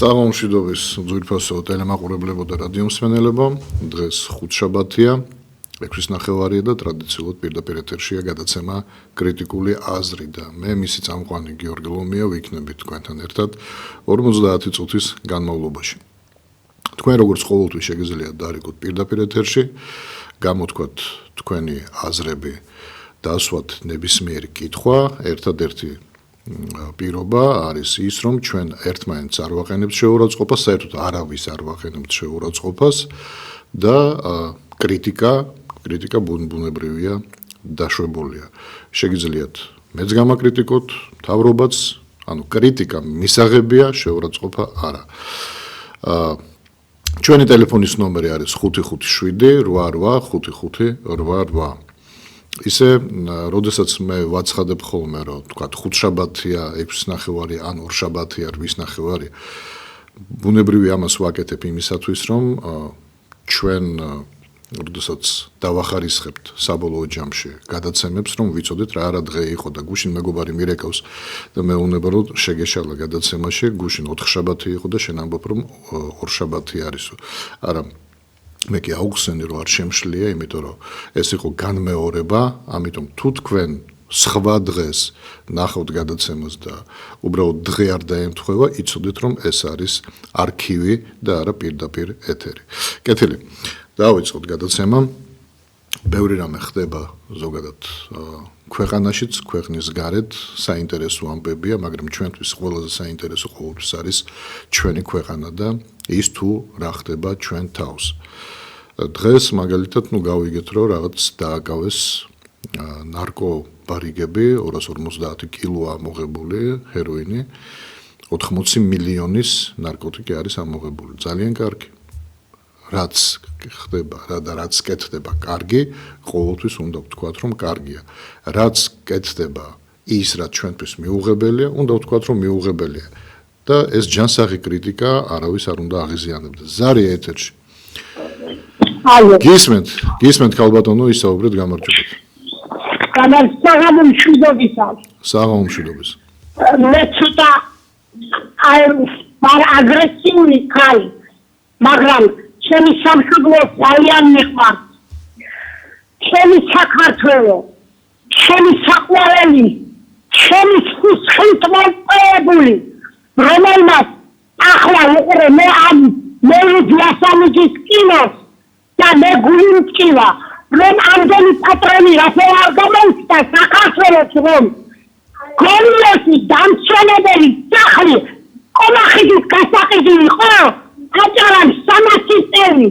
საღამოშიდობის ძვირფასო ტელემაყურებლებო და რადიო მსმენელებო, დღეს ხუთშაბათია, 6:30 და ტრადიციულად პირდაპირ ეთერშია გადაცემა კრიტიკული აზრი და მე მისი წამყვანი გიორგი ლომია ვიქნები თქვენთან ერთად 50 წუთის განმავლობაში. თქვენ როგორც ყოველთვის შეგიძლიათ დაარიგოთ პირდაპირ ეთერში, გამოთქვათ თქვენი აზრები, დასვათ ნებისმიერი კითხვა, ერთადერთი პირობა არის ის, რომ ჩვენ ერთმანეთს არ ვაყენებთ შეურაცხყოფას, საერთოდ არავის არ ვაყენებთ შეურაცხყოფას და კრიტიკა ბუნებრივია დაშვებულია. შეგიძლიათ მეც გამაკრიტიკოთ, მთავრობაც, ანუ კრიტიკა მისაღებია, შეურაცხყოფა არა. ჩვენი ტელეფონის ნომერი არის 557 88 5588. ისე, როდესაც მე ვაცხადებ ხოლმე, რომ თქვათ ხუთშაბათია, 6:30 ან ორშაბათია, 8:30, ბუნებრივი ამას ვაკეთებ იმისათვის, რომ ჩვენ როდესაც დავახარისხებთ საბოლოო ჯამში გადაცემებს, რომ ვიცოდეთ რა არა დღე იყო და გუშინ მეგობარი მირეკავს და მეუნება რომ შეგეშალა გადაცემაში, გუშინ 4შაბათი იყო და შენ ამბობ რომ ორშაბათი არისო. არა მე კი აუხსენე რომ არ შემშლია, იმიტომ რომ ეს იყო განმეორება, ამიტომ თუ თქვენ სხვა დღეს ნახავთ გადაცემას და უბრალოდ დღე არ დაემთხვევა, იცოდეთ რომ ეს არის არქივი და არა პირდაპირ ეთერი. კეთილი. დავიწყოთ გადაცემა. ბევრი რამე ხდება ზოგადად ქვეყანაშიც, ქვეყნის გარეთ, საინტერესო ამბებია, მაგრამ ჩვენთვის ყველაზე საინტერესო ყოველთვის არის ჩვენი ქვეყანა და ის თუ რა ხდება ჩვენ თავს. დღეს მაგალითად გავიგეთ რომ რაღაც დააკავეს ნარკობარიგები, 250 კილო ამოღებული ჰეროინი, 80 მილიონის ნარკოტიკი არის ამოღებული. ძალიან კარგი. რაც ხდება და რაც კეთდება კარგი, ყოველთვის უნდა ვთქვათ რომ კარგია. რაც კეთდება ის რაც ჩვენთვის მიუღებელია, უნდა ვთქვათ რომ მიუღებელია. და ეს ჯანსაღი კრიტიკა არავის არ უნდა აღიზიანებდეს. ზარია ეთერში. გისმენთ ქალბატონო, ისაუბრეთ, გამარჯობეთ. საღამომშვიდობის. მე ცოტა აგრესიული ხარ, მაგრამ ჩემი სამშობლო ძალიან მიყვარს. ჩემი საქართველო, ჩემი საყვარელი, ჩემი სისხლით მოპოვებული, რომელმაც ახლა უყურე მე ამ მელოდიასამიჯის კინოს და მე გულიმტკივა, რომ ამდენი პატრონი რასე არ გამოუჩნდა საქართველოს, რომ გორიოსი დამცველებელი სახლი კომახიძის გასაყიდი იყო, აჭარამ 300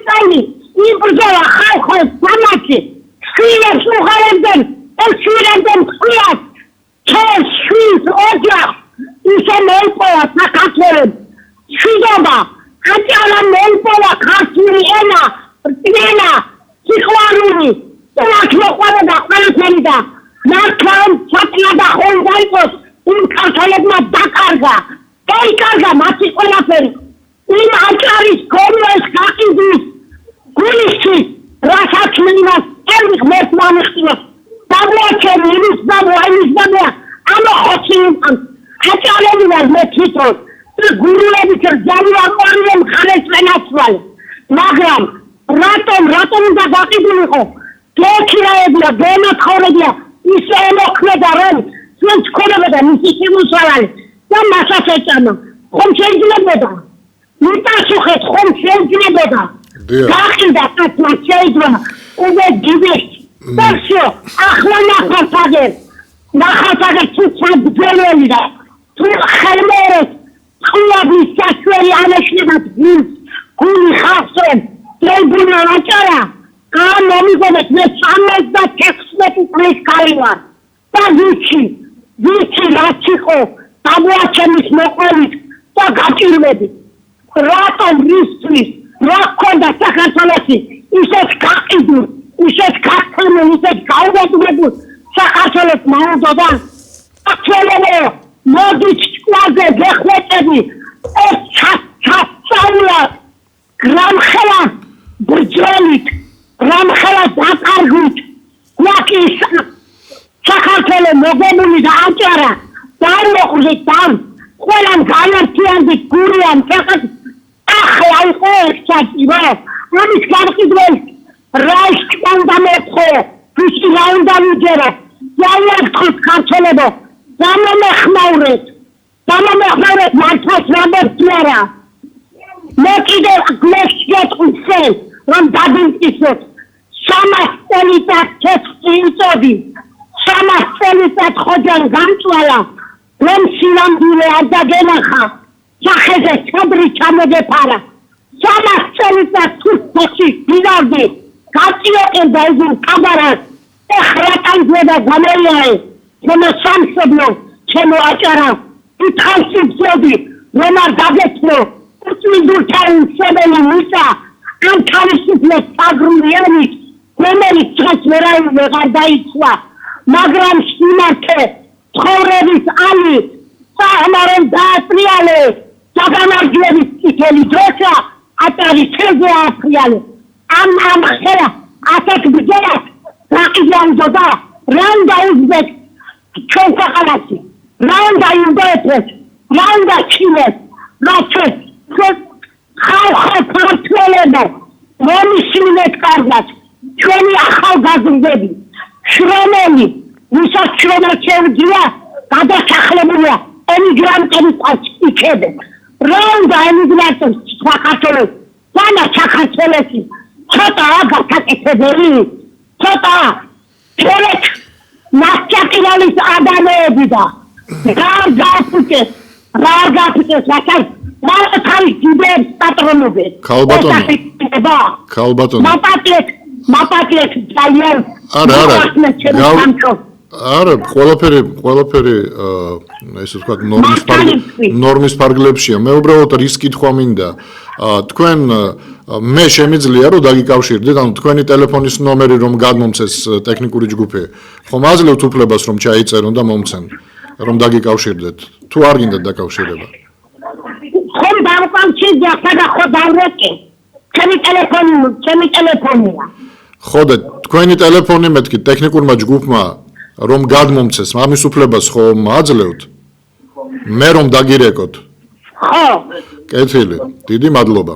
წელი იბრძოლა ხალხოს სამართლი, შვილებს უღალებდნენ, შვილებდნენ ხიას, ჩემს შვილს ოჯახს ისე მოიპოვა საქართველოს მშვიდობა, აჭარამ მოიპოვა ქართული ენა, რწმენა, სიყვარული, რაც მოყვარება ყველაფერი და მართლა ჩატნა და ხოლმე იყოს, იმ ქართველებმა დაკარგა. დაიკარგა მათი ყველაფერი. იმ აჭარის გორიოს გაყიდვის გულისთვის, რასაც მე იმას ერთი ღმერთ მომიხსნეს. დამოაჩენი იმის დამოა, ამოხოცი იმან. აჭარელი ვარ მე თვითონ. გურულებით რძალი აყვარია მხარეს ვენაცვალე. მაგრამ რატომ უნდა გაყიდულიყო? გექირაებია, გემათხოვრებია, ისე ემოქმედა რომ ჩვენ ცხოვრებოდა მისი შემოსავალი. და მასაც ეჭამა, ხომ შეიძლებოდა? მიტაშუხეთ, ხომ შეიძლებოდა? გაყიდა კაცმა შეიძლება, უკვე გიბეშ. და შო, ახლა ნახალთაგე ცუცად ბძელელი და თუ ხელმერეს, ხულაბის საშველი ანეშნებად გული ხავსენ, დროიბუნა აჭარა, მომიგონეთ, მე 76 წლის ქალი ვარ. და ვიცი რაც იყო, გამოაჩენის მოყოლით და გაჭირვებით. რატომ რისთვის, რა გქონდა საქართველოში ისეთ გაყიდულ, ისეთ გაქრმულ, ისეთ გაუგებრებულ საქართველოს მოუდოდა? საქართველო, მოდით ჭკვაზე გეხვეწები, ეს ჩასწავლა გრამხელა ბრძოლით, გრამხელა დაკარგვით, გვაქვს საქართველო მოგებული და აჭარა. Dar locurile tam, ყველამ განართია Tirandi Kurian, Kakat, I heard Chativo, Ramis Karkidwell, Rice Kandametro, Pussy Roundamigera, Yayat Kartelebo, Samamech Mauret, Marcos Robert Clara. Mekide Glesket Unsel, Ron Dabin Isot, Samas Elitat Tetsinsobi, Samas Elitat Hojan Gantwala, Ron Silam Dule Adagenaha, Jaheze Sabri Chamede Para, Samas Elitat Tutsi, Pilardi, Katio and Baizun Kabaras, Ehratan Gweda Gamelia, Kemo Samsobno, Kemo Achara, Uthansib Zobi, Romar Dagetno, Utmidurtan Sebeli Musa, and Kalisiplet Agrulianik, Romeri Transmerai Vegardaitwa, Magram Stimake, Torevis Ali, Sahamaran Datriale, Taganar Glevis Itali Dosa, Atari Teze Apriale, Am Hera, Atak Bigerak, Rakijan Zoda, Randa Uzbek, Choka Kalasi, Randa Ubetres, Randa Chiles, Rachet, How Partolebo, Romisinet Kardas, 20 Ahal Baby, Shromeli, Musa Shromachedia, Kada Chaklebuya, emigrant and Ikebe, Randa emigrant, Swakatolo, Sana Chakatolesi, Tota Agata Ekeberi, Tota, Torek, Naskakinalis Adamebida, Raga Putes, Rakai. Kalbaton. არა, ყველაფერი ესე ვთქვათ ნორმის ფარგლებშია. მე უბრალოდ რის კითხვა მინდა. თქვენ მე შემიძლია რომ დაგიკავშირდეთ, ანუ თქვენი ტელეფონის ნომერი რომ გადმომცეს ტექნიკური ჯგუფი. ხომ აძლევთ უფლებას რომ ჩაიწერონ და მომცენ, რომ დაგიკავშირდეთ. თუ არ გინდათ დაკავშირება. ხომ დამკვამჩია სადახო დავრეკე. ჩემი ტელეფონია. ხო და თქვენი ტელეფონი მეთქი ტექნიკურმა ჯგუფმა რომ გადმომცეს, ამის უფლებას ხომ აძლევთ? მე რომ დაგირეკოთ. ხო. კეთილი, დიდი მადლობა.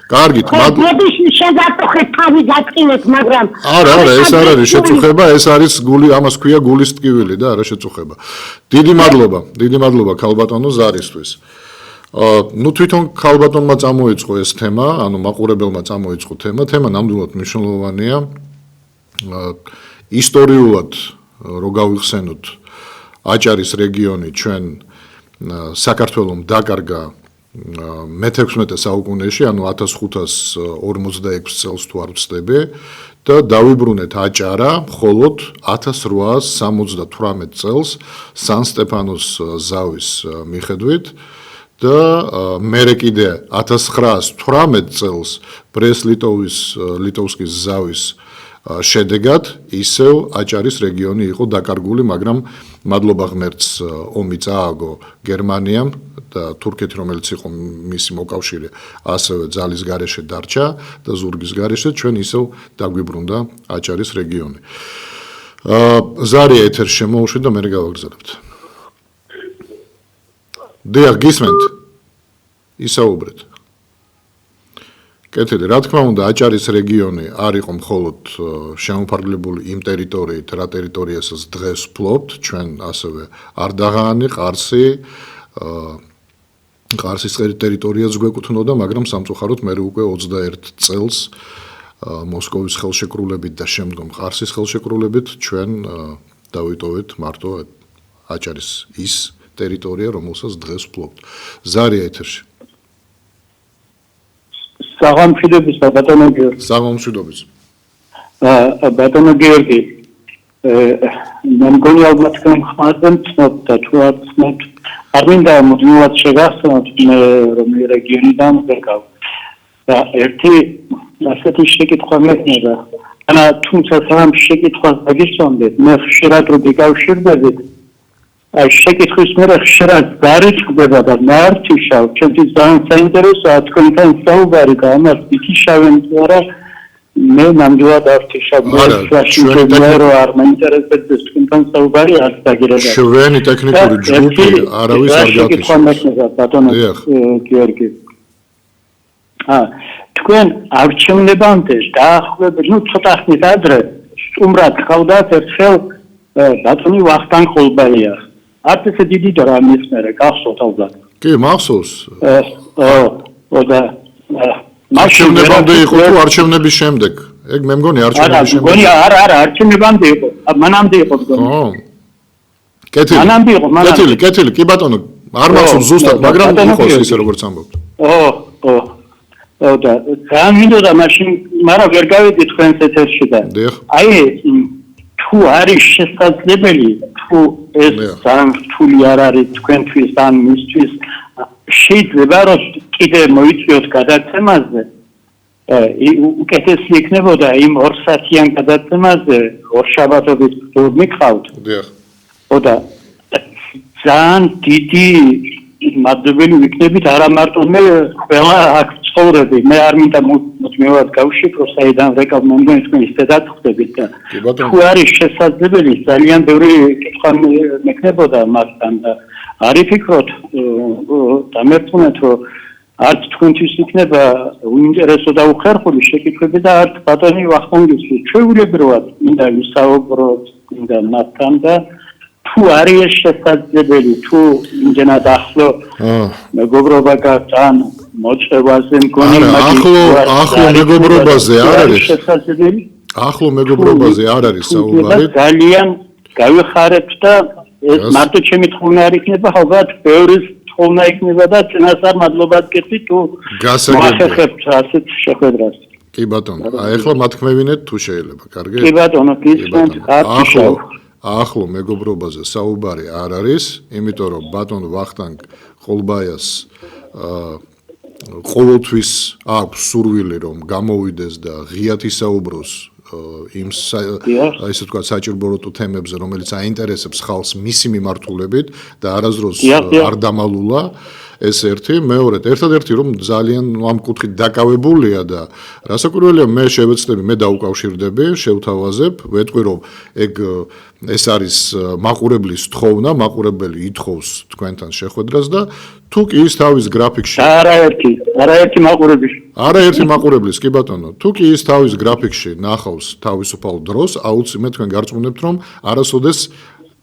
კარგით, მოდის შეგატოხეთ თავი გაწინეთ, მაგრამ არა, ეს არ არის შეწუხება, ეს არის გული, ამას ქვია გულის ტკივილი და არა შეწუხება. დიდი მადლობა ქალბატონო ზარისთვის. ну თვითონ ქალბატონმა წამოიწყო ეს თემა, ანუ მაყურებელმა წამოიწყო თემა ნამდვილად მნიშვნელოვანია. ისტორიულად რო გავიხსენოთ, აჭარის რეგიონი ჩვენ საქართველოს დაკარგა მე-16 საუკუნეში, ანუ 1546 წელს თუ არ ვცდები და დავიბრუნეთ აჭარა მხოლოდ 1878 წელს სან-სტეფანოს ზავის მიხედვით და მერე კიდე 1918 წელს ბრესტ-ლიტოვსკის ზავის შედეგად ისევ აჭარის რეგიონი იყო დაკარგული, მაგრამ მადლობა ღმერთს ომი წააგო გერმანიამ და თურქეთი, რომელიც იყო მისი მოკავშირე, ასევე ძალის გარეშე დარჩა და ზურგის გარეშე ჩვენ ისევ დაგვიბრუნდა აჭარის რეგიონი. ზარია ეთერში შემოუშვით და მე გავაგრძელებთ. დიახ, გისმენთ. ისაუბრეთ. კეთილი, რა თქმა უნდა, აჭარის რეგიონი არ იყო მხოლოდ შემოფარგლებული იმ ტერიტორიით, რა ტერიტორიასაც დღეს ვფლობთ, ჩვენ ასევე არდაღანი, ყარსის ტერიტორიაც გვეკუთვნოდა, მაგრამ სამწუხაროდ მე უკვე 21 წელს მოსკოვის ხელშეკრულებით და შემდგომ ყარსის ხელშეკრულებით ჩვენ დავიტოვეთ მარტო აჭარის ის ტერიტორია, რომელსაც დღეს ვფლობთ. ზარია ეთერში. საღამოშვიდობის ბატონო გიორგი. საღამოშვიდობის. ბატონო გიორგი, მე მგონი ალბათ ხმარდან ცნობთ და თუ არ ცნობთ, არ მინდა მუდმივად შეგახსენოთ მე რომ რეგიონიდან ვეკავ. და ერთი ასეთი შეკითხვა მექნება. ანა თუმცა სამ შეკითხვას დაგისვამდეთ, მე ხშირად რო დაკავშირდებით, აი შეკითხვის მერე ხშირად გარიცხდება და მარტიშავ, ჩემთვის ძალიან საინტერესოა თქვენთან საუბარი და ამას იკიშავენ თუ არა მე ნამდვილად არ ვთიშაბლო არ მაინტერესებს თქვენთან საუბარი არ დაგირებია ჩვენი ტექნიკური ჯგუფი არავის არ გაკეთებს ბატონო გიორგი თქვენ არჩევნებამდე დაახლოებით ცოტა ხნით ადრე სტუმრად ხავდათ ერთხელ ბატონი ვახტანგ ხოლბაია არც ესე დიდი და რა მისმერე გახსოვთ ალბათ კი მახსოვს და არჩევნებამდე იყო თუ არჩევნების შემდეგ ეგ მე მგონი არჩევნების შემდეგ არა არჩევნებამდე იყო მანამდე იყო მგონი კეთილი კი ბატონო არ მახსოვს ზუსტად მაგრამ იყოს ისე როგორც ამბობთ და გამინდოდა მაშინ მაგრამ ვერ გავიდი თქვენს ეთერში და აი თუ არის შესაძლებელი თუ ეს ძალიან რთული არ არის თქვენთვის ან მისთვის შეიძლება რომ კიდე მოიწვიოთ გადაცემაზე უკეთესი იქნებოდა იმ 2 საათიან გადაცემაზე ორშაბათობით მიყავთ და ძალიან დიდი მადლობელი ვიქნებით არა მარტო მე ყველა აქ ცხოვრები მე არ მინდა მუდმივად გავშიფრო საიდან რეკავ მე მგონი თქვენ ისე დაწყვეტებით და თუ არის შესაძლებელი ძალიან ბევრი კითხვა მექნებოდა მასთან და არ იფიქროთ დამერწმუნეთ რომ არც თქვენთვის იქნება უინტერესო და უხერხული შეკითხვები და არც ბატონი ვახტანგის ჩვეულებრივად მინდა ვისაუბროთ მინდა მასთან და თუ არის შესაძლებელი თუ იმდენად ახლო მეგობრობა გაწან მოწევაზე მგონი ახლო მეგობრობაზე არ არის შესაძლებელი ახლო მეგობრობაზე არ არის საუბარი ძალიან გავიხარებთ და ეს მარტო ჩემი თხოვნა არ იქნება ალბათ ბევრის თხოვნა იქნება და წინასწარ მადლობა გქცევთ თუ გასაგებთ ასეთ შეხვედრას კი ბატონო აი ახლა მათქმევინეთ თუ შეიძლება კარგი კი ბატონო გისმენთ ახლო მეგობრობაზე საუბარი არ არის იმიტომ რომ ბატონ ვახტანგ ხოლბაიას ყოველთვის აქვს სურვილი რომ გამოვიდეს და ღიად ისაუბროს იმ ესე ვთქვათ საჭირო თემებზე რომელიც აინტერესებს ხალხს მისი მიმართულებით და არასდროს არ დამალულა ეს ერთი მეორედ ერთადერთი რომ ძალიან ამ კუთხით დაკავებულია და რასაკვირველია მე შევეცდები მე დაუკავშირდები შევთავაზებ ვეტყვი რომ ეგ ეს არის მაყურებლის თხოვნა მაყურებელი ითხოვს თქვენთან შეხვედრას და თუ კი ის თავის გრაფიკში არაერთი მაყურებლის კი ბატონო თუ კი ის თავის გრაფიკში ნახავს თავისუფალ დროს აუცილებლად თქვენ გარწმუნებთ რომ არასოდეს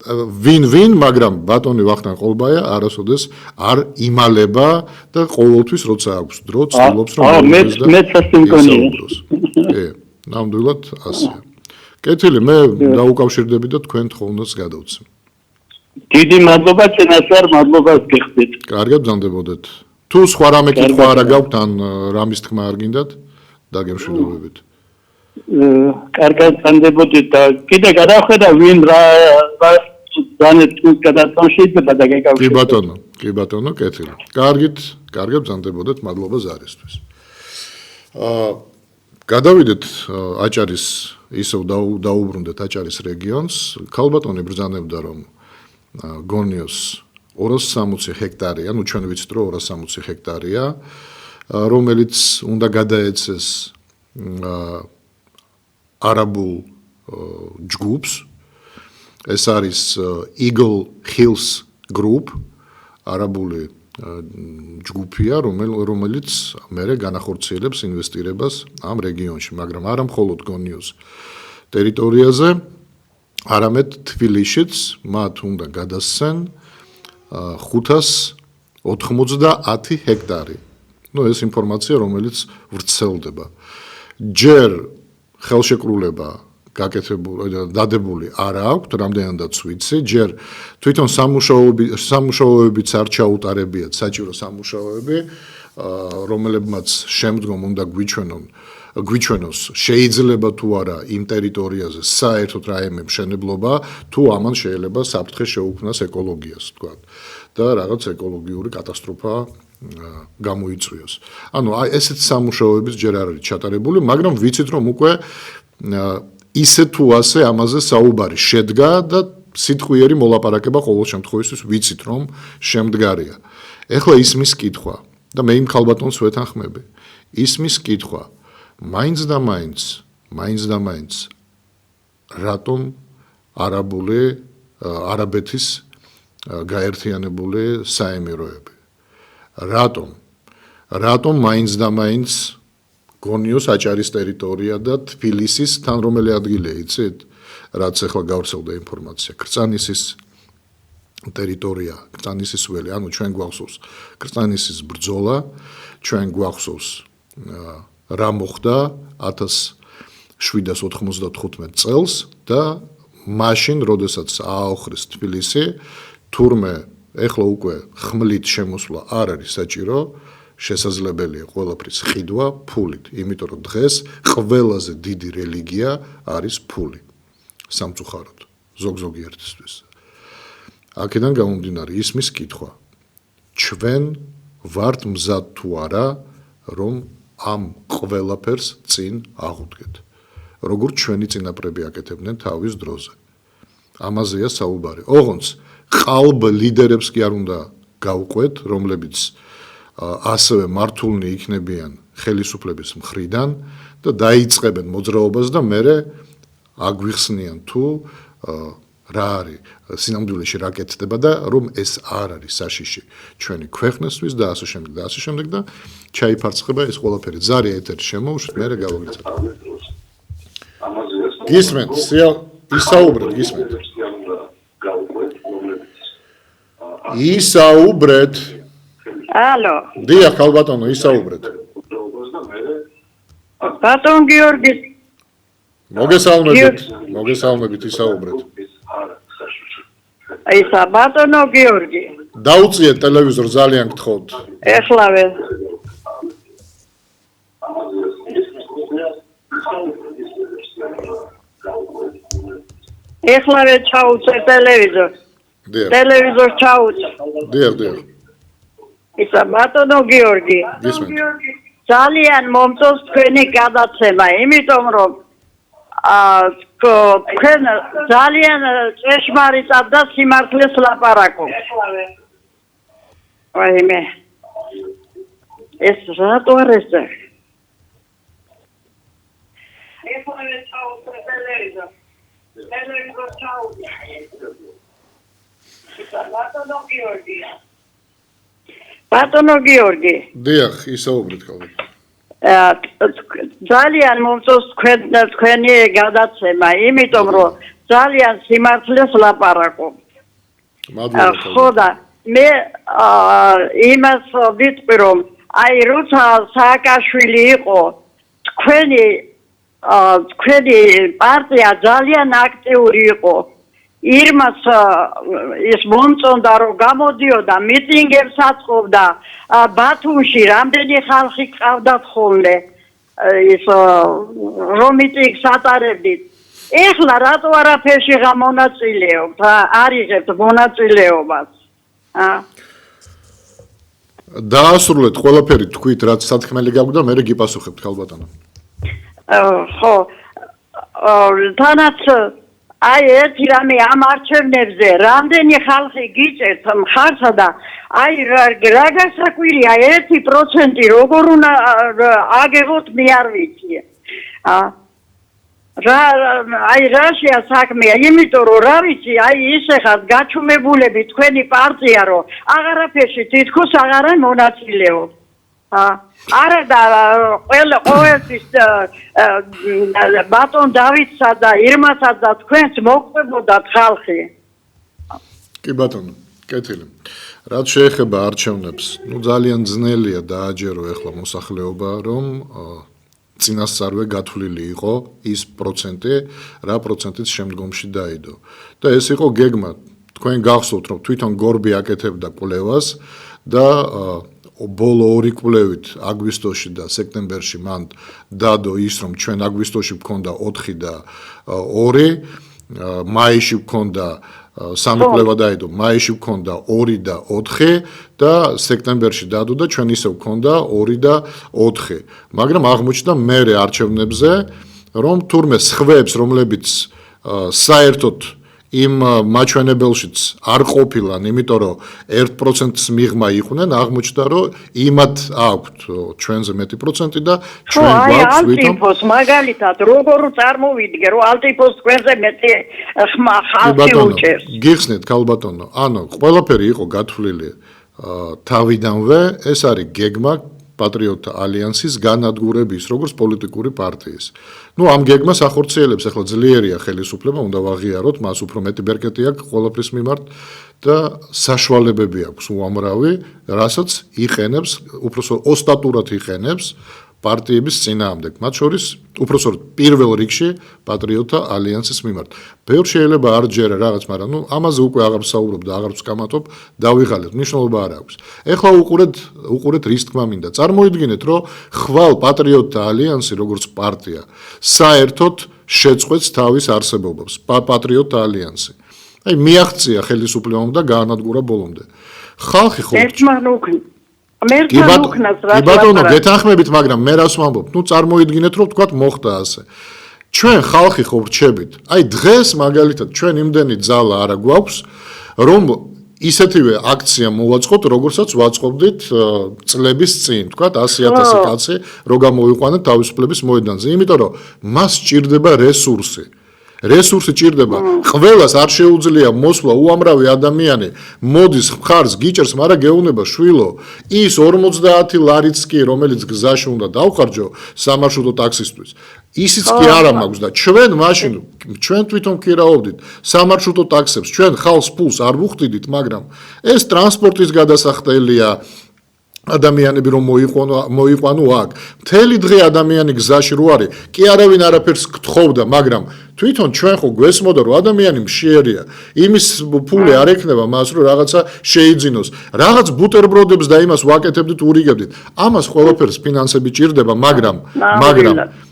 ვინ მაგრამ ბატონი ვახტანგ ხოლბაია არასოდეს არ იმალება და ყოველთვის როცა აქვს დრო ცდილობს რომ ისაუბროს კი ნამდვილად ასეა კეთილი მე დაუკავშირდები და თქვენ თხოვნას გადავცემ დიდი მადლობა წინასწარ მადლობას გიხდით კარგად ბრძანდებოდეთ თუ სხვა რამე კითხვა არა გაქვთ ან რამის თქმა არ გინდათ დაგემშვიდობებით კარგად ბრძანდებოდით და კიდე გადავხედა ვინ რა კი ბატონო კეთილი კარგად ბრძანდებოდეთ მადლობა ზარისთვის გადავიდეთ აჭარის ისევ დაუბრუნდეთ აჭარის რეგიონს ქალბატონი ბრძანებდა რომ გონიოს 260 ჰექტარია ნუ ჩვენ ვიცით რომ 260 ჰექტარია რომელიც უნდა გადაეცეს არაბულ ჯგუფს ეს არის Eagle Hills Group არაბული ჯგუფია რომელიც მერე განახორციელებს ინვესტირებას ამ რეგიონში მაგრამ არა მხოლოდ გონიოს ტერიტორიაზე არამედ თბილისშიც მათ უნდა გადასცენ 590 ჰექტარი ნუ ეს ინფორმაცია რომელიც ვრცელდება ჯერ ხელშეკრულება დადებული არ აქვს, რამდენადაც ვიცი, ჯერ თვითონ სამუშაოებიც არ ჩაუტარებიათ საჭირო სამუშაოები, რომლებმაც შემდგომ უნდა გვიჩვენოს შეიძლება თუ არა იმ ტერიტორიაზე საერთოდ რაიმე მშენებლობა, თუ ამან შეიძლება საფრთხე შეუქმნას ეკოლოგიას, თქვა და რაღაც ეკოლოგიური კატასტროფა გამოიწვიოს. ანუ აი ესეთ სამუშაოებიც ჯერ არ არის ჩატარებული, მაგრამ ვიცით რომ უკვე ისე თუ ასე ამაზე საუბარი შედგა და სიტყვიერი მოლაპარაკება ყოველ შემთხვევაში ვიცით რომ შემდგარია. ეხლა ისმის კითხვა და მე იმ ქალბატონს ვეთანხმები. ისმის კითხვა მაინც და მაინც მაინც და მაინც რატომ არაბეთის გაერთიანებული საემიროები რატომ მაინც და მაინც გონიოს აჭარის ტერიტორია და თბილისის თან რომელი ადგილია იცით რაც ახლა გავრცელდა ინფორმაცია კრწანისის ტერიტორია კრწანისის ველი ანუ ჩვენ გვახსოვს კრწანისის ბრძოლა ჩვენ გვახსოვს რა მოხდა 1795 წელს და მაშინ როდესაც ააოხრეს თბილისი თურმე ეხლა უკვე ხმლით შემოსვლა არ არის საჭირო შესაძლებელია ყველაფრის ყიდვა ფულით იმიტომ რომ დღეს ყველაზე დიდი რელიგია არის ფული სამწუხაროდ ზოგიერთისთვის აქედან გამომდინარე ისმის კითხვა ჩვენ ვართ მზად თუ არა რომ ამ ყველაფერს წინ აღუდგეთ როგორც ჩვენი წინაპრები აკეთებდნენ თავის დროზე ამაზეა საუბარი ოღონდ ყალბ ლიდერებს კი არ უნდა გავყვეთ რომლებიც ასევე მართულნი იქნებიან ხელისუფლების მხრიდან და დაიწყებენ მოძრაობას და მერე აგვიხსნიან თუ რა არის სინამდვილეში რა კეთდება და რომ ეს არ არის საშიში ჩვენი ქვეყნისთვის და ასე შემდეგ და ჩაიფარცხება ეს ყველაფერი ზარი ეთერი შემოუშვით მერე გავაგრძელოთ გისმენთ ისაუბრეთ გისმენთ ისაუბრეთ ალო დიახ ხალბატონო ისაუბრეთ ბატონ გიორგი მოგესალმებით ისაუბრეთ ისა ბატონო გიორგი დაუწიეთ ტელევიზორ ძალიან გთხოვთ ეხლავე ჩაუწე ტელევიზორ ტელევიზორ ჩაუწე დიახ ისა ბატონო გიორგი ძალიან მომწონს თქვენი გადაცემა იმიტომ რომ თქვენ ძალიან ჭეშმარიტად და სიმართლეს ლაპარაკობთ ვაიმე ეს რატო არ ესწრა ბატონო გიორგი დიახ ისაუბრეთ ხალხო ძალიან მომწონს თქვენი გადაცემა იმიტომ რომ ძალიან სიმართლეს ლაპარაკობთ ხო და მე იმას ვიტყვი რომ აი როცა სააკაშვილი იყო თქვენი პარტია ძალიან აქტიური იყო ირმას ის მომწონდა რომ გამოდიოდა მიტინგებს აწყობდა ბათუმში რამდენი ხალხი ყავდათ ხოლმე ის რომ მიტინგს ატარებდით ეხლა რატო არაფერში გამონაწილეობთ არ იღებთ მონაწილეობას დაასრულეთ ყველაფერი თქვით რაც სათქმელი გაგვდა მე გიპასუხებთ ხალბატონო ხო თანაც აი ერთი რამე ამ არჩევნებზე რამდენი ხალხი გიჭერთ მხარსა და აი რა გასაკვირია 1% როგორ უნდა აგեղოთ მე არ ვიცი აი რაშია საქმე იმიტომ რომ რა ვიცი აი ისე ხარ გაჩუმებულები თქვენი პარტია რომ აღარაფერში თითქოს აღარ მონაწილეობ არა და ყოველთვის ბატონ დავითსა და ირმასა და თქვენს მოყვებოდათ ხალხი კი ბატონო კეთილი რაც შეეხება არჩევნებს ნუ ძალიან ძნელია დააჯერო ახლა მოსახლეობა რომ წინასწარვე გათვლილი იყო ის პროცენტი რა პროცენტიც შემდგომში დაიდო და ეს იყო გეგმა თქვენ გახსოვთ რომ თვითონ გორბი აკეთებდა კვლევას და ბოლო ორი კვლევით აგვისტოში და სექტემბერში მან დადო ის რომ ჩვენ აგვისტოში გვქონდა 4 და 2 მაისში გვქონდა სამი კვლევა დაიდო მაისში გვქონდა 2 და 4 და სექტემბერში დადო და ჩვენ ისევ გვქონდა 2 და 4 მაგრამ აღმოჩნდა მერე არჩევნებზე რომ თურმე სხვებს რომლებიც საერთოდ იმ მაჩვენებელშიც არ ყოფილან, იმიტომ რომ 1%-ს მიღმა იყვნენ, აღმოჩნდა რომ იმათ აქვთ ჩვენზე მეტი პროცენტი და ჩვენ გვაქვს ალტიფოს მაგალითად როგორ წარმოვიდგე რომ ალტიფოს თქვენზე მეტი ხალხი უჭერს. გიხსნით ქალბატონო, ანუ ყველაფერი იყო გათვლილი თავიდანვე, ეს არის გეგმა პატრიოტთა ალიანსის განადგურების, როგორც პოლიტიკური პარტიის. ამ გეგმას ახორციელებს ახლა ძლიერია ხელისუფლება, უნდა ვაღიაროთ, მას უფრო მეტი ბერკეტი აქვს ყველაფრის მიმართ და საშუალებები აქვს უამრავი, რასაც იყენებს, უпроსტოდ ოსტატურად იყენებს პარტიების წინააღმდეგ, მათ შორის უпроსტოდ პირველ რიგში პატრიოტთა ალიანსის მიმართ. ბევრ შეიძლება არ ჯერა რაღაც, მაგრამ ამაზე უკვე აღარ ვსაუბრობ და აღარ ვსკამათობ, დავიღალეთ, მნიშვნელობა არ აქვს. ეხლა უყურეთ რის თქმა მინდა. წარმოიდგინეთ, რომ ხვალ პატრიოტთა ალიანსი როგორც პარტია საერთოდ შეწყვეტს თავის არსებობას, პატრიოტთა ალიანსი. მიაღწია ხელისუფლებამ და გაანადგურა ბოლომდე. ხალხი ხო კი ბატონო, გეთანხმებით, მაგრამ მე რას ვამბობ? წარმოიდგინეთ, რომ თქვათ მოხდა ასე. ჩვენ ხალხი ხო ვრჩებით. დღეს მაგალითად ჩვენ იმდენი ძალა არა გვაქვს, რომ ისეთივე აქცია მოვაწყოთ, როგორცაც ვაწყობდით წლების წინ, თქვათ 100,000 კაცი რო გამოვიყვანეთ თავისუფლების მოედანზე, იმიტომ რომ მას სჭირდება რესურსი. რესურსი ჭირდება. ყველას არ შეუძლია მოსვლა, უამრავი ადამიანი მოდის მხარს გიჭერს, მაგრამ გეუბნება შვილო, ის 50 ლარიც კი, რომელიც გზაში უნდა დავხარჯო სამარშრუტო ტაქსისტვის. ისიც კი არა მაქვს და ჩვენ თვითონ ქირაობდით სამარშრუტო ტაქსებს, ჩვენ ხალხს ფულს არ ვუხდიდით, მაგრამ ეს ტრანსპორტის გადასახდელია. ადამიანები რომ მოიყვანო აქ. მთელი დღე ადამიანი გზაში რო არის, კი არავინ არაფერს გთხოვდა, მაგრამ თვითონ ჩვენ ხო გვესმოდა რომ ადამიანი მშიერია. იმის ფული არ ექნება მას რომ რაღაცა შეიძინოს. რაღაც ბუტერბროდებს და იმას ვაკეთებდით, ურიგებდით. ამას ყველაფერს ფინანსები ჭირდება,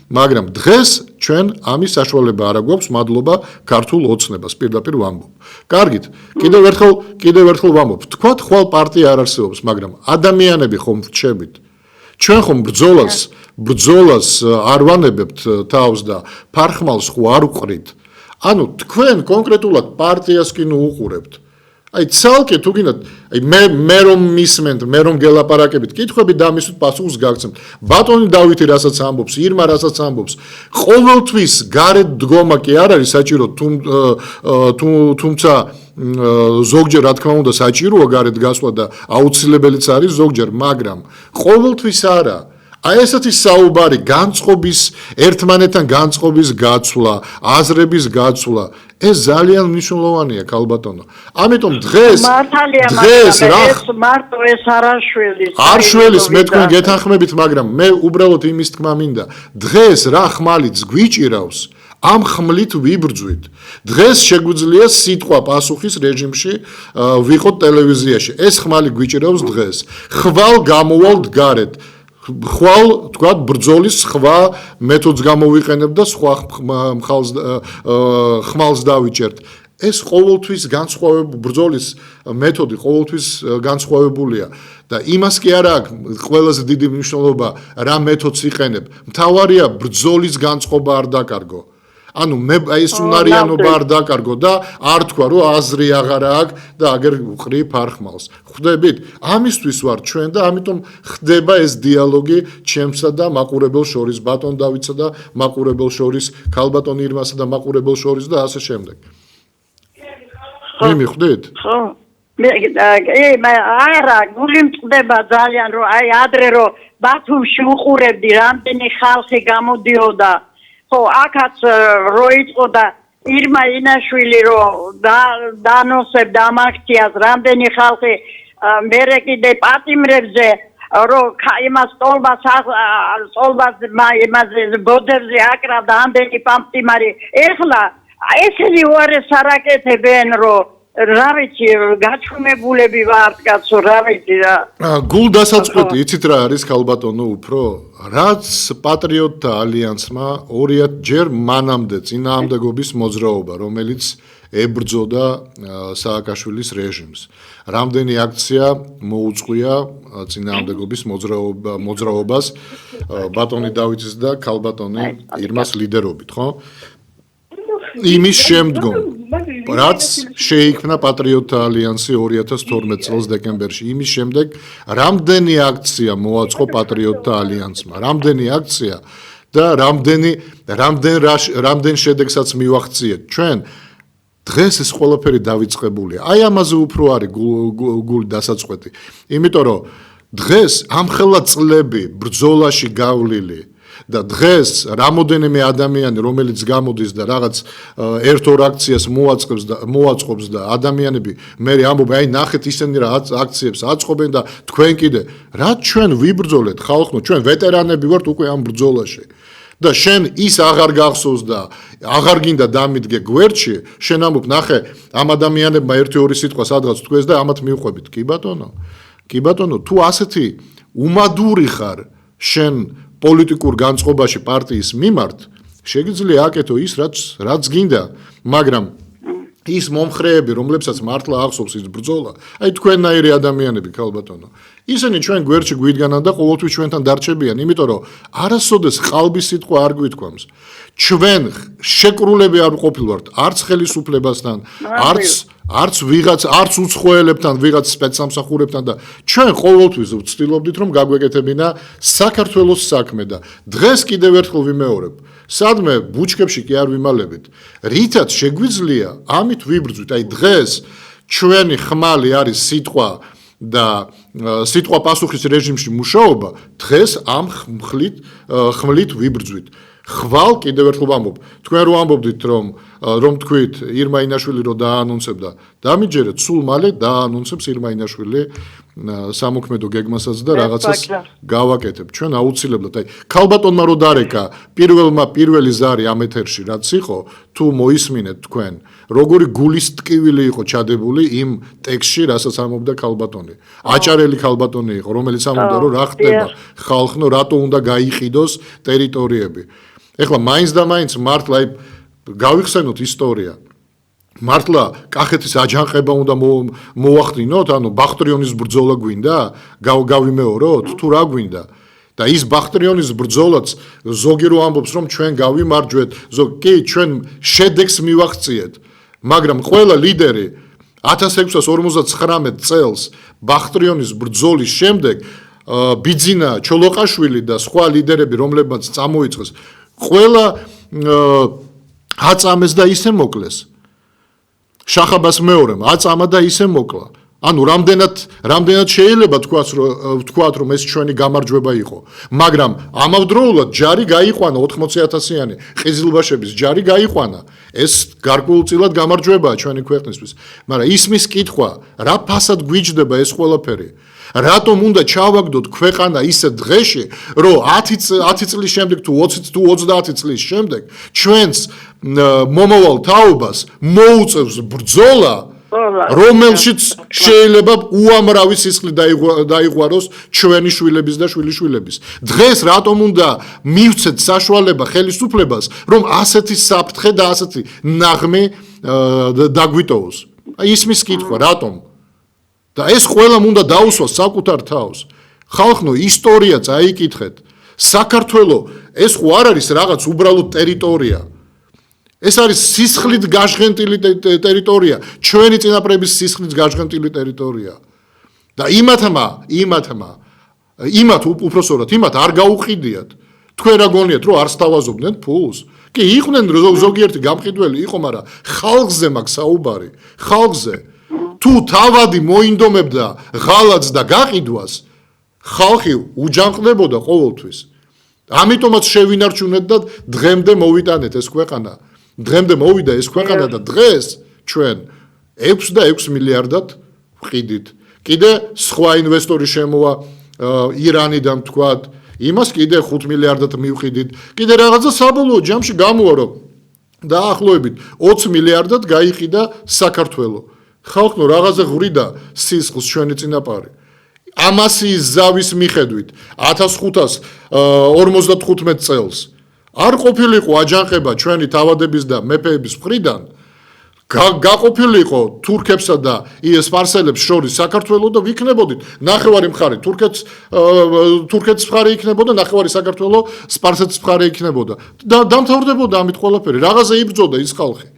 მაგრამ დღეს ჩვენ ამის საშუალება არ გვაქვს, მადლობა ქართულ ოცნებას, პირდაპირ ვამბობ. კარგით, კიდევ ერთხელ ვამბობ. თქვათ ხვალ პარტია არ არსებობს, მაგრამ ადამიანები ხომ ვრჩებით. ჩვენ ხომ ბრძოლას არ ვანებებთ თავს და ფარხმალს ხო არ ვყრით. ანუ თქვენ კონკრეტულად პარტიას კი უყურებთ. ცალკე თუ გინდათ, მე რომ მისმენთ, მე რომ გელაპარაკებით, კითხვები დამისვით პასუხს გაგცემთ. ბატონი დავითი რასაც ამბობს, ირმა რასაც ამბობს, ყოველთვის გარეთ დგომა კი არ არის საჭირო, თუმცა ზოგჯერ რა თქმა უნდა საჭიროა გარეთ გასვლა და აუცილებელიც არის ზოგჯერ, მაგრამ ყოველთვის არა. ესეთი საუბარი განწყობის, ერთმანეთთან განწყობის გაცვლა, აზრების გაცვლა, ეს ძალიან მნიშვნელოვანია, ქალბატონო. ამიტომ დღეს მარტო ეს არ შველის მე თქვენ გეთანხმებით, მაგრამ მე უბრალოდ იმის თქმა მინდა. დღეს რა ხმალიც გვიჭირავს, ამ ხმლით ვიბრძვით. დღეს შეგვიძლია სიტყვა პასუხის რეჟიმში ვიყოთ ტელევიზიაში. ეს ხმალი გვიჭირავს დღეს. ხვალ გამოვალთ გარეთ. ხვალ თქვათ ბრძოლის სხვა მეთოდს გამოვიყენებ და სხვა ხმალს დავიჭერთ. ეს ყოველთვის ბრძოლის მეთოდი ყოველთვის განსხვავებულია და იმას კი არა აქვს ყველაზე დიდი მნიშვნელობა რა მეთოდს იყენებ. მთავარია ბრძოლის განწყობა არ დაკარგო. ანუ მე ეს უნარიანობა არ დაკარგო და არ თქვა რომ აზრი აღარა აქვს და აგერ ვყრი ფარხმალს. ხვდებით? ამისთვის ვარ ჩვენ და ამიტომ ხდება ეს დიალოგი ჩემსა და მაყურებელ შორის, ბატონ დავითსა და მაყურებელ შორის, ქალბატონ ირმასა და მაყურებელ შორის და ასე შემდეგ. მიხვდით? ხო. არა, გული მწყდება ძალიან რომ ადრე რომ ბათუმში უყურებდი რამდენი ხალხი გამოდიოდა. ხო, აქაც რო იყო და ირმა ინაშვილი რო დანოსებდა ამ აქციას, რამდენი ხალხი მერე კიდე პატიმრებზე რო იმას იმაზე ბოდერზე აკრავდა ამდენი პამპტიმარი. ეხლა ესენი უარეს არ აკეთებენ რომ რა ვიცი, გაჩვენებულები ვართ კაცო, რა ვიცი რა. გულდასაწყვეტი, იცით რა არის ქალბატონო უფრო? რაც პატრიოტთა ალიანსმა 2 ჯერ მანამდე წინააღმდეგობის მოძრაობა, რომელიც ებრძოდა სააკაშვილის რეჟიმს. რამდენი აქცია მოუწყვია წინააღმდეგობის მოძრაობას ბატონი დავითის და ქალბატონი ირმას ლიდერობით, ხო? იმის შემდგომ რაც შეიქმნა პატრიოტთა ალიანსი 2012 წელს დეკემბერში. იმის შემდეგ რამდენი აქცია მოაწყო პატრიოტთა ალიანსმა, რამდენი აქცია და რამდენ შედეგსაც მივახციეთ ჩვენ. დღეს ეს ყველაფერი დავიწყებულია. აი ამაზე უფრო არის გული დასაწყვეტი. იმიტომ რომ დღეს ამხელა წლები ბრძოლაში გავლილი და დღეს რამოდენიმე ადამიანი რომელიც გამოდის და რაღაც ერთ-ორ აქციას მოაწყობს და ადამიანები მე ამბობენ აი ნახეთ ისინი რა აქციებს აწყობენ და თქვენ კიდე რაც ჩვენ ვიბრძოლეთ ხალხო ჩვენ ვეტერანები ვართ უკვე ამ ბრძოლაში და შენ ის აღარ გახსოვს და აღარ გინდა დამიდგე გვერდში შენ ამბობ ნახე ამ ადამიანებმა ერთი-ორი სიტყვა სადღაც თქვეს და ამათ მივყვებით კი ბატონო თუ ასეთი უმადური ხარ შენ პოლიტიკურ განწყობაში პარტიის მიმართ შეგიძლია აკეთო ის რაც გინდა მაგრამ ის მომხრეები რომლებსაც მართლა ახსოვს ის ბრძოლა აი თქვენნაირი ადამიანები ქალბატონო ისინი ჩვენ გვერდში გვიდგანან და ყოველთვის ჩვენთან დარჩებიან იმიტომ რომ არასოდეს ყალბის სიტყვა არ გვითქვამს ჩვენ შეკრულები არ ყოფილვართ არც ხელისუფლებასთან არც უცხოელებთან ვიღაც სპეცსამსახურებთან და ჩვენ ყოველთვის ვცდილობდით რომ გაგვეკეთებინა საქართველოს საქმე და დღეს კიდევ ერთხელ ვიმეორებ სადმე ბუჩქებში კი არ ვიმალებით რითაც შეგვიძლია ამით ვიბრძვით აი დღეს ჩვენი ხმალი არის სიტყვა და სიტყვა პასუხის რეჟიმში მუშაობა დღეს ამ ხმლით ვიბრძვით ხვალ კიდევ ერთხელ ვამბობ თქვენ რო ამბობდით რომ თქვით ირმა ინაშვილი რო დაანონსებდა დამიჯერეთ სულ მალე დაანონსებს ირმა ინაშვილი სამოქმედო გეგმასაც და რაღაცას გავაკეთებ ჩვენ აუცილებლად აი ქალბატონმა რო დარეკა პირველი ზარი ამ ეთერში რაც იყო თუ მოისმინეთ თქვენ როგორი გულის ტკივილი იყო ჩადებული იმ ტექსტში რასაც ამობდა ქალბატონი აჭარელი ქალბატონი იყო რომელიც ამობდა რომ რა ხდება ხალხო რატო უნდა გაიყიდოს ტერიტორიები ეხლა მაინც და მაინც მართლა აი გავიხსენოთ ისტორია მართლა კახეთის აჯანყება უნდა მოახდინოთ ანუ ბახტრიონის ბრძოლა გვინდა გავიმეოროთ თუ რა გვინდა და ის ბახტრიონის ბრძოლაც ზოგი რო ამბობს რომ ჩვენ გავიმარჯვეთ კი ჩვენ შედეგს მივახციეთ მაგრამ ყველა ლიდერი 1659 წელს ბახტრიონის ბრძოლის შემდეგ ბიძინა ჩოლოყაშვილი და სხვა ლიდერები რომლებმაც წამოიწყეს ყველა აწამეს და ისე მოკლეს შახაბას მეორემ აწამა და ისე მოკლა ანუ რამდენად შეიძლება თქვათ რომ ეს ჩვენი გამარჯვება იყო მაგრამ ამავდროულად ჯარი გაიყვანა 80,000-იანი ყიზილბაშების ჯარი გაიყვანა ეს გარკვეულწილად გამარჯვებაა ჩვენი ქვეყნისთვის მაგრამ ისმის კითხვა რა ფასად გვიჯდება ეს ყველაფერი რატომ უნდა ჩავაგდოთ ქვეყანა ისე დღეში რომ 10 წლის შემდეგ თუ 20 თუ 30 წლის შემდეგ ჩვენს მომავალ თაობას მოუწევს ბრძოლა რომელშიც შეიძლება უამრავი სისხლი დაიღვაროს ჩვენი შვილების და შვილიშვილების დღეს რატომ უნდა მივცეთ საშუალება ხელისუფლებას რომ ასეთი საფრთხე და ასეთი ნაღმე დაგვიტოვოს აი ისმის კითხვა რატომ და ეს ყველამ უნდა დაუსვას საკუთარ თავს ხალხო ისტორია წაიკითხეთ საქართველო ეს ხო არ არის რაღაც უბრალოდ ტერიტორია ეს არის სისხლით გაჟღენტილი ტერიტორია ჩვენი წინაპრების სისხლით გაჟღენტილი ტერიტორია და იმათ უпроსორად იმათ არ გაუყიდიათ თქვენ რა გონიათ რომ არ სთავაზობდნენ ფულს კი იყვნენ ზოგიერთი გამყიდველი იყო მაგრამ ხალხზე მაქვს საუბარი ხალხზე თუ თავადი მოინდომებდა ღალატს და გაყიდვას ხალხი უჯანყდებოდა ყოველთვის ამიტომაც შევინარჩუნეთ და დღემდე მოვიტანეთ ეს ქვეყანა დღემდე მოვიდა ეს ქვეყანა და დღეს ჩვენ 6 მილიარდად ვყიდით კიდე სხვა ინვესტორი შემოვა ირანიდან თქვათ იმას კიდე 5 მილიარდად მივყიდით კიდე რაღაცა საბოლოო ჯამში გამოვა რომ დაახლოებით 20 მილიარდად გაიყიდა საქართველო ხალხო რაღაცა ღვრიდა სისხლს ჩვენი წინაპარი ამასის ზავის მიხედვით 1555 წელს არ ყოფილიყო აჯანყება ჩვენი თავადების და მეფეების მხრიდან გაყოფილიყო თურქებსა და სპარსელებს შორის საქართველო და ვიქნებოდით ნახევარი მხარე თურქეთის მხარე იქნებოდა ნახევარი საქართველო სპარსეთის მხარე იქნებოდა და დამთავრდებოდა ამით ყველაფერი რაღაცა იბრძოდა ის ხალხი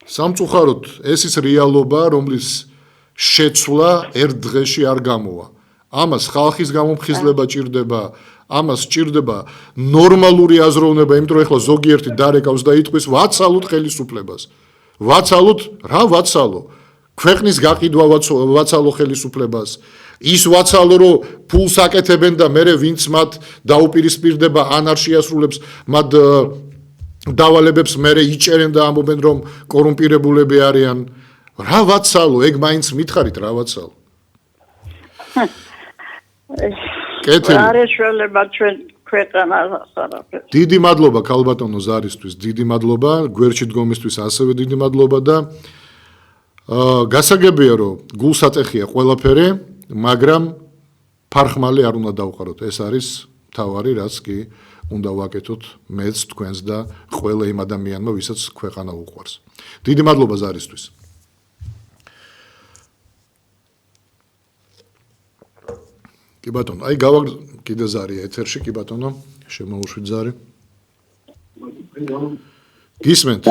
სამწუხაროდ ეს ის რეალობა, რომლის შეცვლა ერთ დღეში არ გამოვა. ამას ხალხის გამომხიზლება ჭირდება, ამას ჭირდება ნორმალური აზროვნება, იმიტომ რომ ეხლა ზოგიერთი დარეკავს და იტყვის ვაცალოთ ხელისუფლებას. ვაცალოთ, რა ვაცალო? ქვეყნის გაყიდვა ვაცალო ხელისუფლებას. ის ვაცალო, რომ ფულს აკეთებენ და მერე ვინც მათ დაუპირისპირდება ან არ შეასრულებს მათ დავალებებს მერე იჭერენ და ამბობენ რომ კორუმპირებულები არიან. რა ვაცალო? ეგ მაინც მითხარით რა ვაცალო? კეთილი. არაშველება ჩვენ ქვეყანას არაფერს. დიდი მადლობა ქალბატონო ზარისთვის, დიდი მადლობა, გვერდში დგომისთვის ასევე დიდი მადლობა და გასაგებია რომ გულსატეხია ყველაფერი, მაგრამ ფარხმალი არ უნდა დავყაროთ. ეს არის თავარი, რაც კი უნდა ვაკეთოთ მეც, თქვენს და ყველა იმ ადამიანმა, ვისაც ქვეყანა უყვარს. დიდი მადლობა ზარისთვის. კი ბატონო, აი კიდე ზარია ეთერში, კი ბატონო, შემოუშვით ზარი. გისმენთ?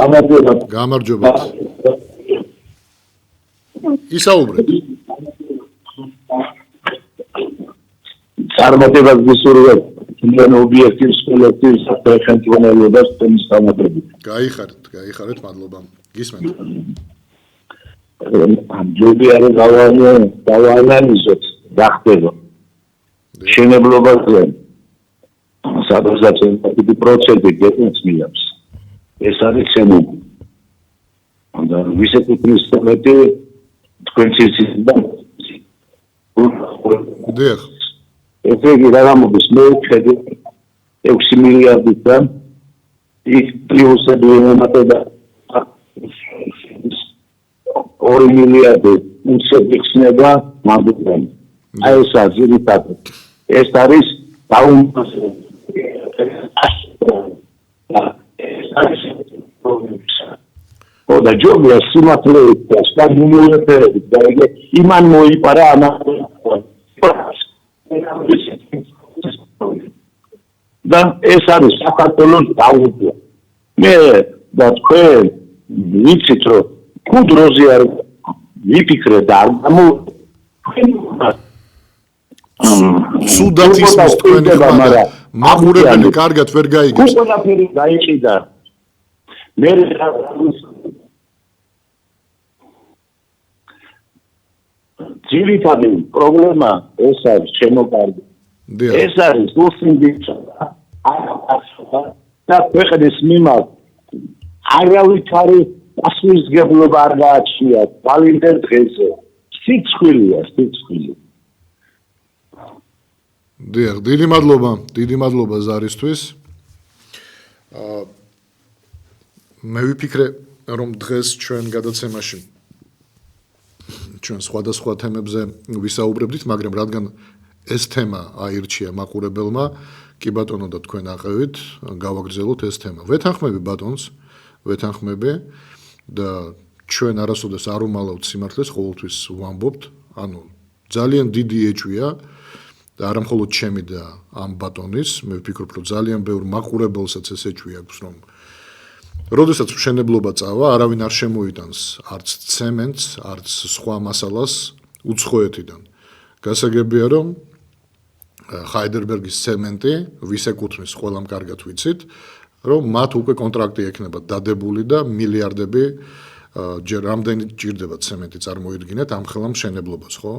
გამარჯობა. ისაუბრეთ. წარმატებას გისურვებ თქვენ ობიექტივს კოლექტივს სახელმწიფოებრივ თემის დამატებით. გაიხარეთ, მადლობა. გისმენთ? ჯობია რომ დავაანალიზოთ რა ხდება. შენებლობაზე სადღაც დიდი პროცენტი გეწმიებს. ეს არის შემოგვი. და ვისეკუთვნის მეტი თქვენს ისინდა. დიახ. ესე იგი რა გამოდის მე ვხედე 6 მილიარდიდან ის პლუსები ემატება 2 მილიარდი უცებიხსნება მაგდენ. აი ეს ძირითადად ეს არის და ჯობია სიმართლეებით და სტაბილურობით და იმან მოიპარა და ეს არის საქართველოს დაუბრუნდა. მე და თქვენ ვიცით რომ თუ დროზე არ ვიფიქრე და არ გამო სუდაც ისმის თქვენი ხმა მაღურებელი კარგად ვერ გაიგებს. ყველაფერი გაიყიდა. მე ძირითადი პრობლემა ეს არის შემოკარგი. ეს არის უსინდიცა და ქვეყნის მიმართ არავითარი პასუხისმგებლობა არ გააჩნია ბალინდერ დღეზე. სიცხვილია. დიახ, დიდი მადლობა ზარისთვის. მე ვიფიქრე რომ დღეს ჩვენ გადაცემაში ჩვენ სხვადასხვა თემებზე ვისაუბრებდით, მაგრამ რადგან ეს თემა აირჩია მაყურებელმა, კი ბატონო და თქვენ აყევით, გავაგრძელოთ ეს თემა. ვეთანხმები ბატონს, და ჩვენ არასოდეს არ უმალავთ სიმართლეს, ყოველთვის ვამბობთ, ანუ ძალიან დიდი ეჭვია და არა მხოლოდ ჩემი და ამ ბატონის, მე ვფიქრობ, რომ ძალიან ბევრ მაყურებელსაც ეს ეჭვი აქვს, რომ როდესაც მშენებლობა წავა, არავინ არ შემოიტანს არც ცემენტს, არც სხვა მასალას უცხოეთიდან. გასაგებია, რომ ჰაიდელბერგის ცემენტი, ვის ეკუთვნის, ყველამ კარგად ვიცით, რომ მათ უკვე კონტრაქტი ექნება დადებული და მილიარდები ჯერ რამდენი ჭირდება ცემენტი წარმოიდგინეთ ამ ხელა მშენებლობას, ხო?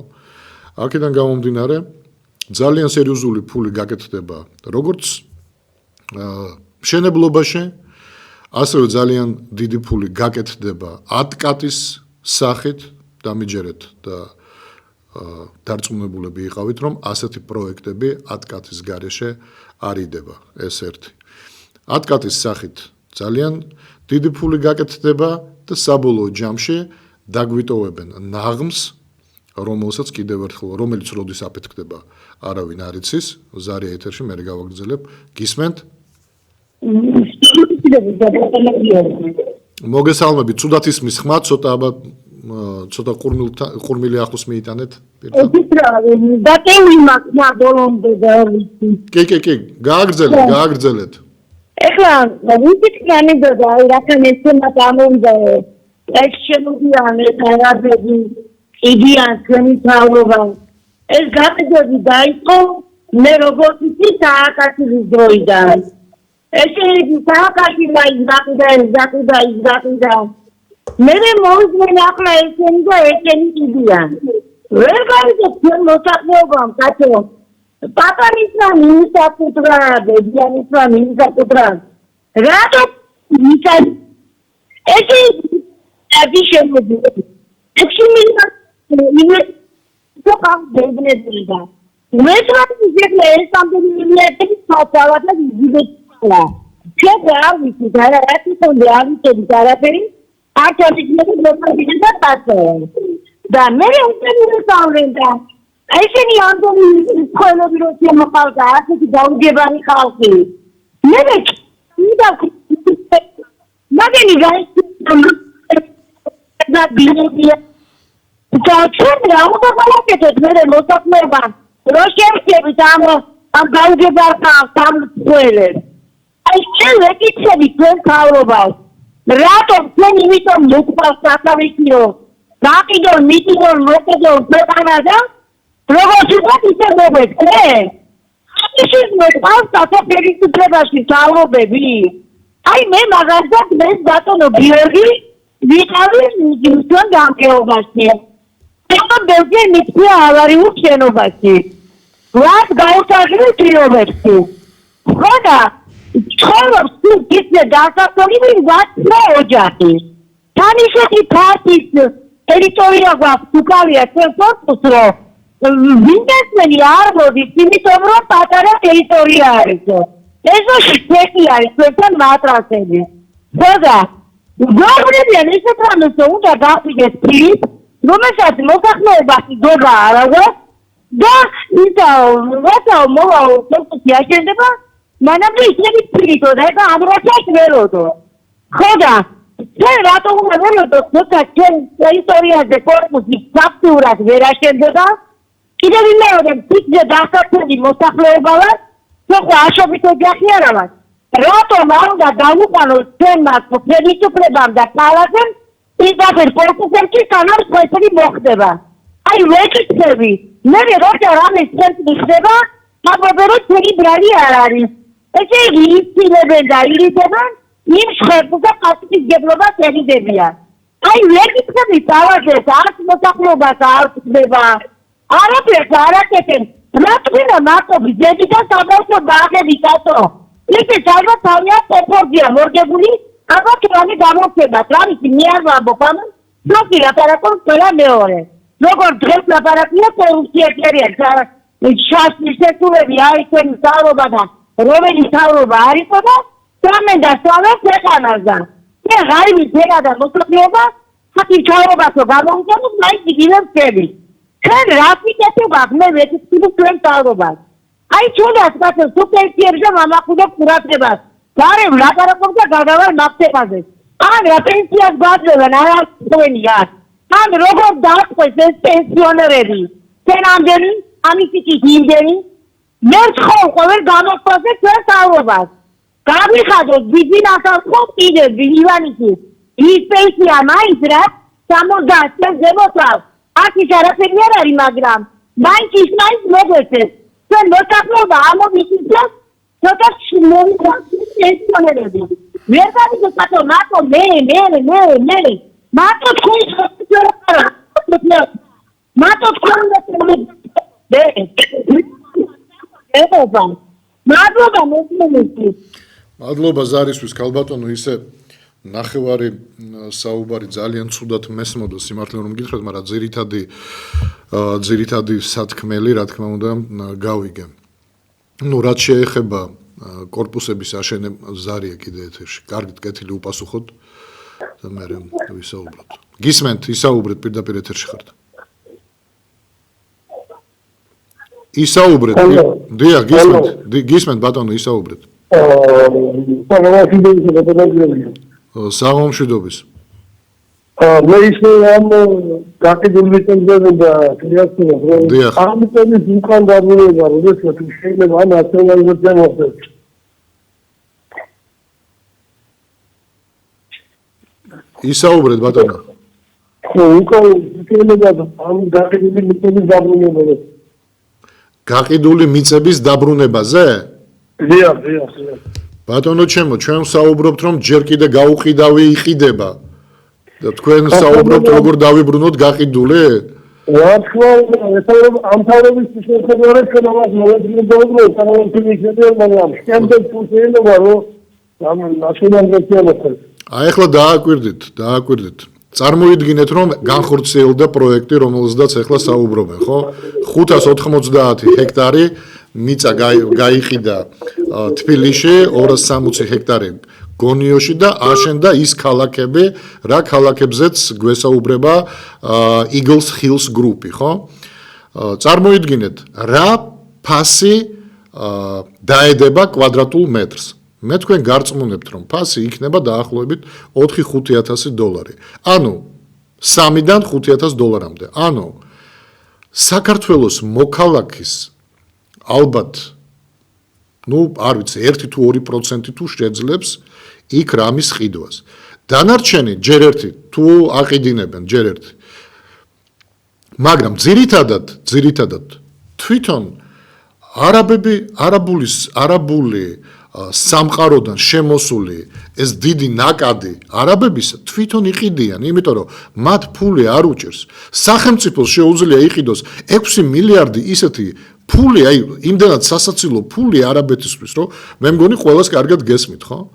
აქედან გამომდინარე, ძალიან სერიოზული ფული გაკეთდება როგორც მშენებლობაში, ასევე ძალიან დიდი ფული გაკეთდება ატკატის სახით, დამიჯერეთ და დარწმუნებულები იყავით, რომ ასეთი პროექტები ატკატის გარეშე არიდება, ეს ერთი. ატკატის სახით ძალიან დიდი ფული გაკეთდება და საბოლოო ჯამში დაგვიტოვებენ ნაღმს, რომელსაც კიდევ ერთხელ, რომელიც როდის აფეთქდება, არავინ არ იცის, ზარია ეთერში, მე გავაგრძელებ, გისმენთ? მოგესალმები, ცუდად ისმის ხმა, ცოტა ყურმილი ახლოს მიიტანეთ. კი, გააგრძელეთ. ეხლა ვიცით განიზოდა, რატომ ეს თემა გამომდა ეს შემოდიან ეს არაბები, იდიან ჩვენი თავრობა. ეს გაფრთხილება დაიწყო მე როგორც იცი სააკაშვილის დროიდან. ესენი სააკაშვილმა იზაყიდა. მე მოვიდნენ ახლა ესენი და ესენი იდიან. ვერ გავიგეთ ჩვენ მოსახლეობამ კაცო. პაპარისა მინისტრა, ბედიანისა მინისტრა. რატო ისა ესე ადიშემოდი. ექვსი მინისტრა სოხა ბედნებია. მეცხრე ძეგლი ეს ამდენი მილიარდები თავთავად იზიდელა. შეგა ვიცი და რა თქონდა ავიწები არაფერი არ ჩაიგნები მოხდა და პასო. და მე უცნაური სწავლენდა. ესენი ამდენი ხოლმე რო შემოყავდა ასეთი დაუგებარი ხალხი. მე მიდა მაგენი და ბინებია. და ჩვენ რა უნდა გავაკეთოთ მე მოსახლეობა რო შევჭებით ამ დაუგებარ ხალხს ამ ყველეს. აი ჩვენ ვეკითხებით ჩვენ თავრობას. რატომ ჩვენ იმიტომ მოგვყავს საკავიკიო გაყიდონ მიტინგონ მოკედონ ქვეყანა და როგორც ვთქვათ ისე მოვეწყე. ის მოგვყავს საფერისუფლებაში თავრობები. აი მე მაგალითად მე ბატონო გიორგი ვიყავი მიგიმთან გამგეობაში. ეხლა ბევრი მიწია ავარიულ შენობაში. რაც გაუთაღრე თიობებში. ხოდა ცხოვრობს ისე დასასრული ვაცრა ოჯახი. თან ისეთი ფართის ტერიტორია გვაქვს უკავია ჩვენ კორპუსს რომ ბიზნესმენი არ მოდის იმიტომ რომ პატარა ტერიტორია არისო. ეზოში ფეხი არის ჩვენთან მატრასები. ხოდა გვაგვირებიან ისეთ რამეს რომ უნდა გავყიდეთ ფრის რომელსაც მოსახლეობა გობა არ აქვს და ისა როცა მოვალ კორპუსი აშენდება მანამდე ისეთი ფრითო და ეხლა ამროჩას ველოდო. ხოდა ჩვენ რატო უნდა ველოდოთ როცა ჩვენ ტერიტორიაზე კორპუსი ფაქტურად ვერ აშენდება კიდევ იმეორე ფიქრზე დასაწყისი მოსახლეობა ვარ ხო აშობით ოჯახი არა ვარ. რატომ არ უნდა დავუყანოთ ჩვენ მას ხელისუფლებამ და ქალაქემ ისაფერ კორპუსებში სანამ ყველაფერი მოხდება. აი ვეკითხები მე როცა რამე ცენტრი ხდება მაგობე რომ ჩვენი ბრალი არ არის. ესე იგი იცილებენ და ირიდებენ იმ შეხებულ და ყასის გებლობას ერიდებიან. აი ვეკითხები თავაზეს არც მოსახლეობას არ ხდება. არაფერს არ აკეთებენ. რა თქმა მარტო ბიძები და საბავშვო ბაღები კაცო. ისე ძალა თავია პროპორცია მორგებული ალბათ რამე გამოხდება. რამის მე არ ვამბობ ამ ზოგი ლაპარაკობს ყველა მეორე. როგორ დღეს ლაპარაკია კორუფცია წერია. შაშნის სექტურები არის ჩვენი თავრობა და რომელი თავრობა არისო და სამენდა სწავლებს ეყანაზა. მე ღარიბი ძეგა და მოსახლეობა ხათი თავრობასო გამოუწევს მაინც იგივე ვქები. ჩვენ რა ვიკეთებ მე ვეკითხები ჩვენ თავრობას. აი ჩვენაც კაცო სუპერციებს და მამახუდებს ყურადღებას. გარემ ლაპარაკობს და გადავალ მაფტეპაზე. ან რა პენსიას გვაძლევენ არა თქვენია. ან როგორ დაწყეს ეს პენსიონერები. ჩვენ ამდენი ამიტიკი იმდენი მე ვთხოვ ყოველ გამოხმაზე ჩვენ თავრობას. გამიხადოთ ბიზნესას ხო კიდე ივანიკი. ის პენსია მაინც რა 70 წელს მოწავ. აქ ის არაფერი არ არის მაგრამ მაინც ის მაინც მოგვეცეს. ჩვენ მოსახლეობა ამომიწევს ცოტა პენსიონერები. ვერ გავიგოთ კაცო მარტო მე მარტო თქვენ მარტო თქვენ მადლობა ზარისთვის ქალბატონო ისე ნახევარი საუბარი ძალიან ცუდად მესმოდა სიმართლე რომ გითხრათ მაგრამ ძირითადი სათქმელი რა თქმა უნდა გავიგე. ნუ რაც შეეხება კორპუსების აშენებას ზარია კიდე ეთერში. კარგით კეთილი უპასუხოთ და მე ვისაუბროთ. გისმენთ ისაუბრეთ პირდაპირ ეთერში ხართ. ისაუბრეთ. დიახ, გისმენთ ბატონო ისაუბრეთ. საღამომშვიდობის. მე ისე ამ გაყიდულ მიტინგზე და კრიაციას რომ ამ მიტინგის უკან დაბურება როდესაც შეიძლება ამ ნაციონალიზაცია მოხდეს. ისაუბრეთ ბატონო. ხო, უკან შეიძლება ამ გაყიდული მიწების დაბრუნებაზე. გაყიდული მიწების დაბრუნებაზე? დიახ. ბატონო ჩემო, ჩვენ საუბრობთ რომ ჯერ კიდე გაუყიდავი იყიდება. და თქვენ საუბრობთ როგორ დავიბრუნოთ გაყიდული? რა თქმა უნდა, ეს ამ თავების შესაძლებლად ჩვენ ამას მოვეძებნებოდეთ, სანამ იქნება, მაგრამ შემდეგ თუ შეიძლება რომ ამ ნაციონალიზაციას აი ახლა დააკვირდით. წარმოიდგინეთ რომ განხორციელდა პროექტი, რომელზედაც ახლა საუბრობენ, ხო? 590 ჰექტარი მიწა გაიყიდა თბილისში, 260 ჰექტარი გონიოში და აშენდა ის ქალაქები, რა ქალაქებზეც გვესაუბრება Eagles Hills გრუპი, ხო? წარმოიდგინეთ, რა ფასი დაედება კვადრატულ მეტრს. მე თქვენ გარწმუნებთ, რომ ფასი იქნება დაახლოებით $4,000-5,000. ანუ 3-დან $5,000-მდე. ანუ საქართველოს მოქალაქის ალბათ არ ვიცი 1 თუ 2% თუ შეძლებს იქ რამის ყიდვას. დანარჩენი ჯერ ერთი თუ აყიდინებენ ჯერ ერთი. მაგრამ ძირითადად თვითონ არაბული სამყაროდან შემოსული ეს დიდი ნაკადი არაბებისა თვითონ იყიდიან, იმიტომ რომ მათ ფული არ უჭირს. სახელმწიფოს შეუძლია იყიდოს 6 მილიარდი ისეთი ფული, აი იმდანაც სასაცილო ფული არაბეთისთვის, რომ მე მგონი ყველას კარგად გესმით, ხო?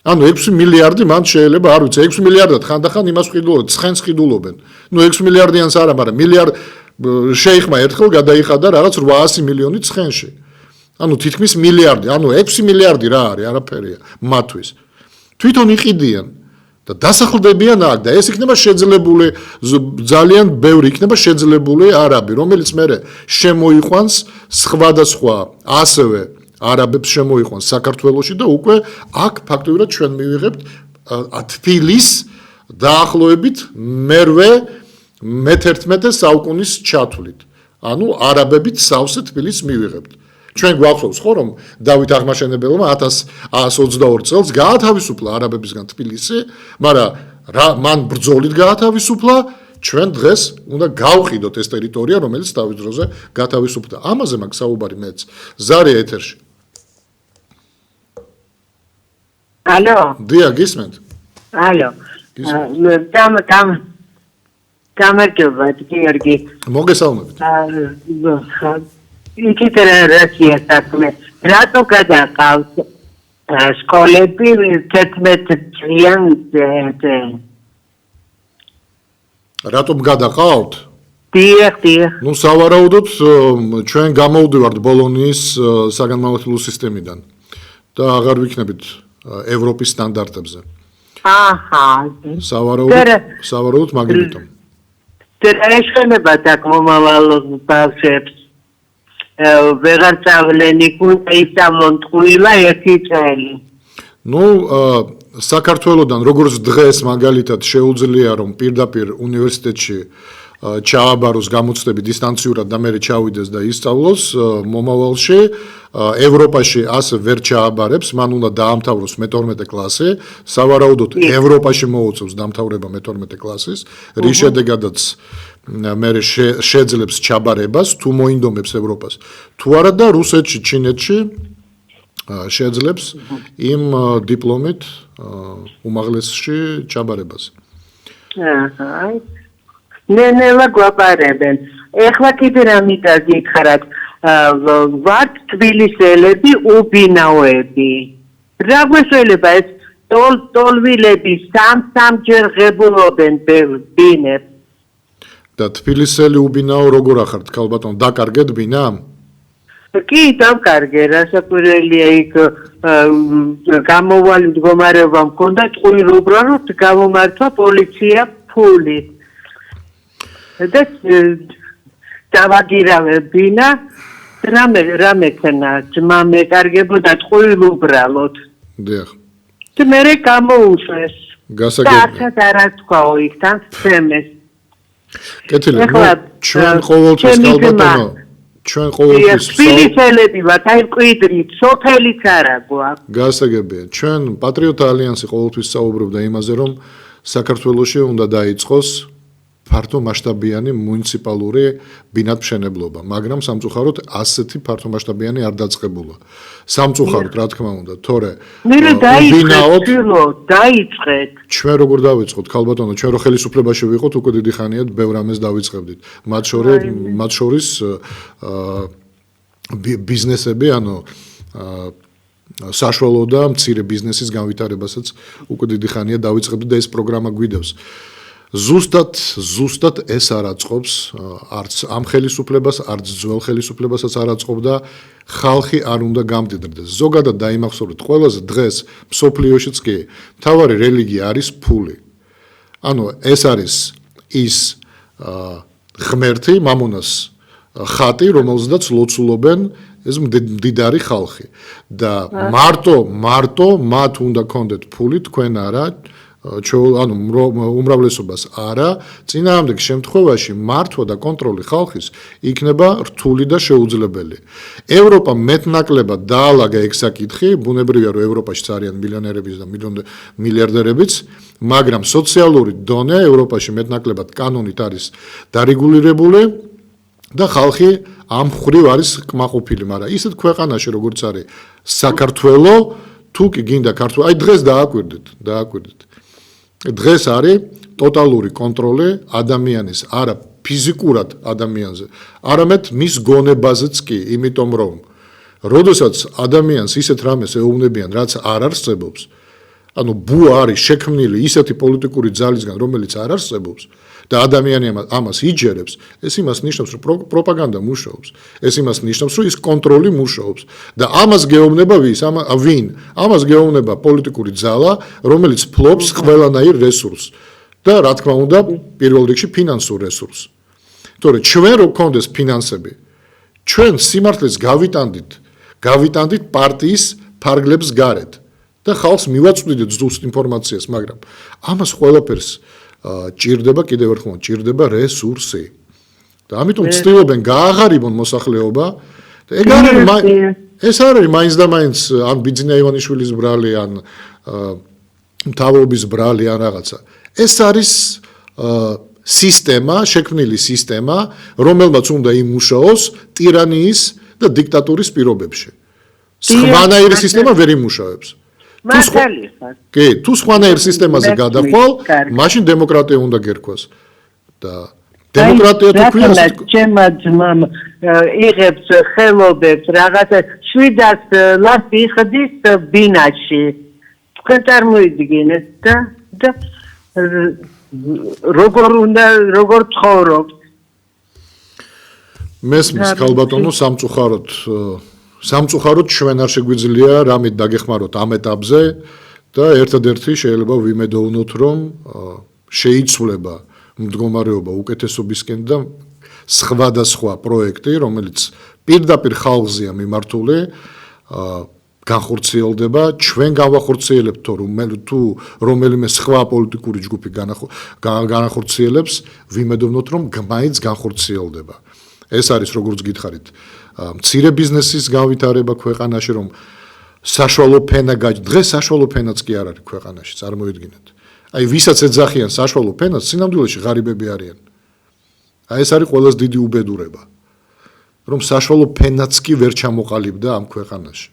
ანუ 6 მილიარდი მან შეიძლება, არ ვიცი, 6 მილიარდად ხანდახან იმას ყიდულობენ, ცხენს ყიდულობენ. 6 მილიარდიანს არა, მაგრამ მილიარდ შეიხმა ერთხელ გადაიხადა რაღაც 800 მილიონი ცხენში. ანუ თითქმის მილიარდი, ანუ 6 მილიარდი რა არის, არაფერია მათთვის. თვითონ იყიდიან და დასახლდებიან აქ და ეს იქნება შეძლებული, ძალიან ბევრი იქნება შეძლებული არაბი, რომელიც მერე შემოიყვანს სხვადასხვა ასევე არაბებს შემოიყვანს საქართველოში და უკვე აქ ფაქტობრივად ჩვენ მივიღებთ თბილის დაახლოებით მე-11 საუკუნის ჩათვლით. ანუ არაბებით სავსე თბილის მივიღებთ. ჩვენ გვახსოვს ხო რომ დავით აღმაშენებელმა 1122 წელს გაათავისუფლა არაბებისგან თბილისი, მაგრამ მან ბრძოლით გაათავისუფლა, ჩვენ დღეს უნდა გავყიდოთ ეს ტერიტორია, რომელიც თავის დროზე გათავისუფლდა. ამაზე მაგ საუბარი მეც. ზარია ეთერში. ალო. დია გისმენთ? ალო. გამარჯობა, გიორგი. მოგესალმებით. იქით რასია საქმე. რატო გადაყავთ სკოლები 11 წლიან რატომ გადაყავთ? დიახ. ნუ სავარაუდოდ ჩვენ გამოვდივართ ბოლონიის საგანმანათლებლო სისტემიდან და აღარ ვიქნებით ევროპის სტანდარტებზე. აჰა. სავარაუდოდ მაგალითად. ეშხება აქ მომავალ ბავშვებს. ვეღარ წავლენ იქ უნდა ისწავლონ ტყუილა 1 წელი. ნუ საქართველოდან როგორც დღეს მაგალითად შეუძლია რომ პირდაპირ უნივერსიტეტში ჩააბაროს გამოცდები დისტანციურად და მერე ჩავიდეს და ისწავლოს მომავალში ევროპაში ასე ვერ ჩააბარებს, მან უნდა დაამთავროს მე-12 კლასი, სავარაუდოდ ევროპაში მოუწევს დამთავრება მე-12 კლასის, რის შედეგადაც მერე შეძლებს ჩაბარებას, თუ მოინდომებს ევროპას. თუ არა და რუსეთში, ჩინეთში შეძლებს იმ დიპლომით უმაღლესში ჩაბარებას. აჰა. ნელა გვაპარებენ. ეხლა კიდე რამიდა გითხრათ, ვართ თბილისელები უბინაოები. რა გვესველება ეს ტოლვილები სამ-სამჯერ ღებულობენ ბინებს. და თბილისელი უბინაო როგორ ახართ, ქალბატონ, დაკარგეთ ბინა? კი, დავკარგე, რასაკვირველია იქ გამოვალი მდგომარეობა მქონდა, ტყუილ უბრალოდ გამომართვა პოლიცია ფულით. და დავაგირავე ბინა, რა მექნა, ძმა მეკარგებოდა ტყუილ უბრალოდ. დიახ. და მერე გამოუშვეს. გასაგებია. და რა თქვაო იქთან თემეს. კეთილი, ჩვენ ყოველთვის ქალბატონო, ჩვენ ყოველთვის თბილისელები ვართ, აი მკვიდრით, სოფელიც არა გვაქვს. გასაგებია. ჩვენ პატრიოტთა ალიანსი ყოველთვის საუბრობდა იმაზე, რომ საქართველოში უნდა დაიწყოს ფართო მასშტაბიანი მუნიციპალური ბინადმშენებლობა, მაგრამ სამწუხაროდ ასეთი ფართო მასშტაბიანი არ დაწყებულა. სამწუხაროდ, რა თქმა უნდა, თორე დაიწყეთ. ჩვენ როგორ დავიწყოთ, ქალბატონო, ჩვენ რო ხელისუფლებაში ვიყოთ, უკვე დიდი ხანია ბევრ ამას დავიწყებდით. მათ შორის ბიზნესები, ანუ საშუალო და მცირე ბიზნესის განვითარებასაც უკვე დიდი ხანია დავიწყებდით და ეს პროგრამა გვიდევს. ზუსტად ეს არ აწყობს არც ამ ხელისუფლებას, არც ძველ ხელისუფლებასაც არ აწყობდა, ხალხი არ უნდა გამდიდრდეს. ზოგადად დაიმახსოვრეთ, ყველაზე დღეს მსოფლიოშიც კი მთავარი რელიგია არის ფული. ანუ ეს არის ის ღმერთი, მამონას ხატი, რომელზედაც ლოცულობენ ეს მდიდარი ხალხი და მარტო მათ უნდა კონდეთ ფული, თქვენ არა, ანუ უმრავლესობას არა, წინააღმდეგ შემთხვევაში მართვა და კონტროლი ხალხის იქნება რთული და შეუძლებელი. ევროპა მეტნაკლებად დაალაგა ეგ საკითხი, ბუნებრივია რომ ევროპაშიც არიან მილიონერებიც და მილიარდერებიც, მაგრამ სოციალური დონე ევროპაში მეტნაკლებად კანონით არის დარეგულირებული და ხალხი ამ ხრივ არის კმაყოფილი, მაგრამ ისეთ ქვეყანაში როგორც არის საქართველო, თუ კი გინდა ქართული, აი დღეს დააკვირდით. დღეს არის ტოტალური კონტროლი ადამიანის, არა ფიზიკურად ადამიანზე, არამედ მის გონებაზეც კი, იმიტომ რომ როდესაც ადამიანს ისეთ რამეს ეუბნებიან, რაც არ არსებობს, ანუ ბუა არის შექმნილი ისეთი პოლიტიკური ძალისგან, რომელიც არ არსებობს და ადამიანი ამას იჯერებს, ეს იმას ნიშნავს, რომ პროპაგანდა მუშაობს. ეს იმას ნიშნავს, რომ ის კონტროლი მუშაობს და ამას გეუბნება ვინ? ამას გეუბნება პოლიტიკური ძალა, რომელიც ფლობს ყველანაირ რესურსს და რა თქმა უნდა, პირველ რიგში ფინანსურ რესურსს. თორე ჩვენ რო გქონდეს ფინანსები, ჩვენ სიმართლეს გავიტანდით პარტიის ფარგლებს გარეთ და ხალხს მივაწვდიდეთ ზუსტ ინფორმაციას, მაგრამ ამას ყველაფერს ჭირდება, კიდევ ერთხელ ჭირდება რესურსი. და ამიტომ ცდილობენ გააღარიბონ მოსახლეობა და ეს არ არის მაინც და მაინც ან ბიძინა ივანიშვილის ბრალი, ან მთავრობის ბრალი, ან რაღაცა. ეს არის სისტემა, შექმნილი სისტემა, რომელმაც უნდა იმუშაოს ტირანიის და დიქტატურის პირობებში. სხვანაირი სისტემა ვერ იმუშავებს. კი, თუ სხვანაირ სისტემაზე გადახვალ, მაშინ დემოკრატია უნდა გერქვას. და დემოკრატია თუ ქვია, ჩემმა ძმამ იღებს ხელობებს რაღაცა 700 ლარს იხდის ბინაში. თქვენ წარმოიდგინეთ და როგორ ცხოვრობთ? მესმის ქალბატონო, სამწუხაროდ ჩვენ არ შეგვიძლია რამით დაგეხმაროთ ამ ეტაპზე და ერთადერთი შეიძლება ვიმედოვნოთ, რომ შეიცვლება მდგომარეობა უკეთესობისკენ და სხვადასხვა პროექტი, რომელიც პირდაპირ ხალხზეა მიმართული, განხორციელდება, ჩვენ გავახორციელებთ თუ რომელიმე სხვა პოლიტიკური ჯგუფი განახორციელებს, ვიმედოვნოთ, რომ მაინც განხორციელდება. ეს არის როგორც გითხარით, მცირე ბიზნესის განვითარება ქვეყანაში, რომ საშუალო ფენა დღეს საშუალო ფენაც კი არ არის ქვეყანაში, წარმოიდგინეთ. აი ვისაც ეძახიან საშუალო ფენას, სინამდვილეში ღარიბები არიან. აი ეს არის ყველაზე დიდი უბედურება, რომ საშუალო ფენაც კი ვერ ჩამოყალიბდა ამ ქვეყანაში.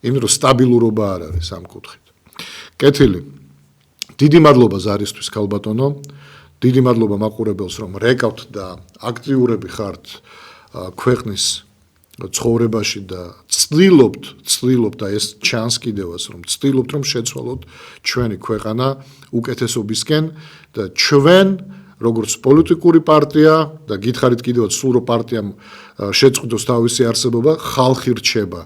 იმიტომ რომ სტაბილურობა არ არის ამ კუთხით. კეთილი. დიდი მადლობა ზარისთვის ქალბატონო. დიდი მადლობა მაყურებელს, რომ რეკავთ და აქტიურები ხართ ქვეყნის ცხოვრებაში და ცდილობთ და ეს ჩანს კიდევაც, რომ ცდილობთ, რომ შეცვალოთ ჩვენი ქვეყანა უკეთესობისკენ და ჩვენ როგორც პოლიტიკური პარტია და გითხარით კიდევაც სულ რომ პარტიამ შეწყვიტოს თავისი არსებობა, ხალხი რჩება.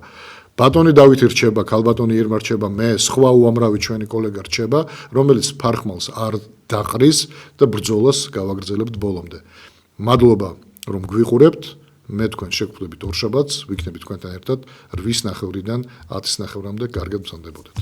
ბატონი დავითი რჩება, ქალბატონი ირმა რჩება, მე სხვა უამრავი ჩვენი კოლეგა რჩება, რომელიც ფარხმალს არ დაყრის და ბრძოლას გავაგრძელებთ ბოლომდე. მადლობა, რომ გვიყურებთ. მე თქვენ შეგხვდებით ორშაბათს, ვიქნები თქვენთან ერთად 8:30-დან 10:30-მდე, კარგად მცანდებოდეთ.